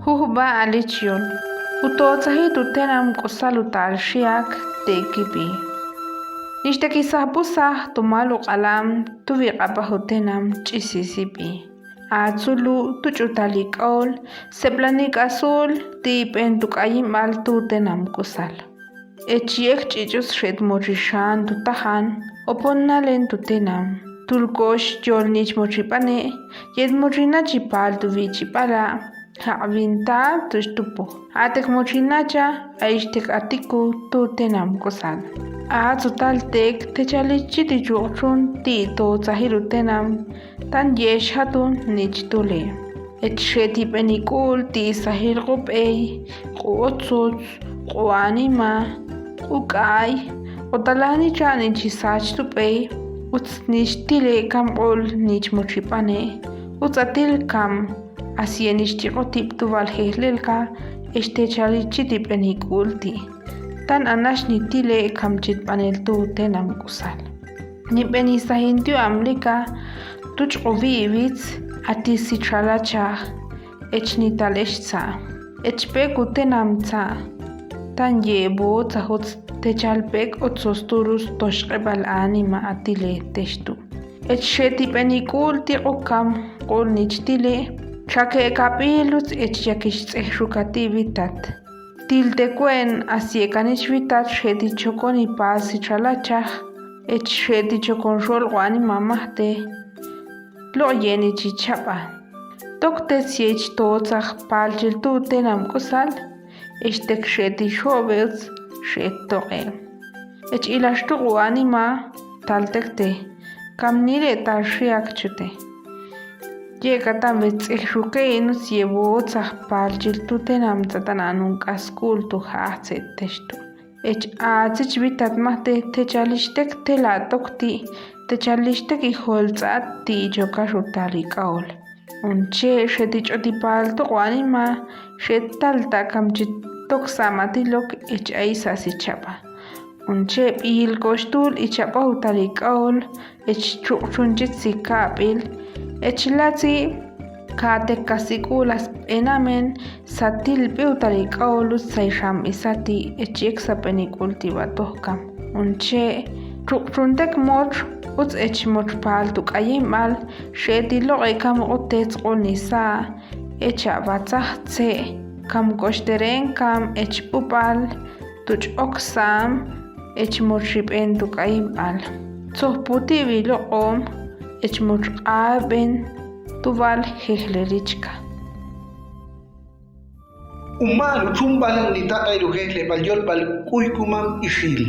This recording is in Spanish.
Huhba alichion. Utotsahi tutenam kosalutal shiak tekipi. Nishtaki sahbusah tumalu qalam tuviqapa hutenam chisisipi. Atzulu tuchutalik ol seplanik azul tipen tukayim al tutenam kosal. Echiek chichus shed mochishan tutahan oponnalen tutenam. Tulkosh yolnich mochipane yed mochina chipal tuvichipala. Havinta tushtupo. Atek mochinacha aishtek atiku tutenam kosal. Atzutaltek techalichiti yuchun tito zahirutenam tan yesh hatun nichtule. Etsheti penikul ti sahir qubey qotsuts qwanima qukay otalani chani chisach tupey utsnishtile kam qol nich mochipane utsatil kam asienishtiqotip tuvalhehlelka estechalichiti penikulti. Tan anash nitile kamchit panel tutenam kusal. Ni benisahintiu amlika tuchqovi ibitz atisi chalacha echnitaleshza echpe kutenamza tan yebo tzahots techalpek otzosturus toshqebal anima atile teshtu echsheti penikul tiqokam qol nichtile chake kapilus echyakish tzehshukativitat tiltekuen asiekanich vitat sheti chokon y paz y chalachaj ech sheti chokon rol guani mamahte lo yeni chichapa tokte siech tozaj palchil tutenam kosal eshtek sheti shobels shettoqe ech ilashtu guani ma taltekte kamnire tashiak chute llega también tsexuke inus llevó tzahpal tutenam tzatananun kaskul tu hace testu. Ech atzich vitat mahte techalishtek telatokti techalishtek iholzat ti jokashutali kaol. Unche shetich otipal to guanima shetalta kamchit toksamatilok ech aisas ichapa. Unche il kostul ichapa utali kaol ech chukchunchit sikapil echlati kate kasikulas enamen satil peutarik aulus saisham isati echeksa penikultivatohkam unche chukchuntek moch uts echmoch pal tukayimal shetilo ekam otets qolnisa echa batzahtse kam koshteren kam echpupal tuch oksam echmochripen tukayimal tsohputi viloqom echmoch aben tuval hehlerichka. Umar chumbal nita ayru hehle bal yol bal kuykumam ishil.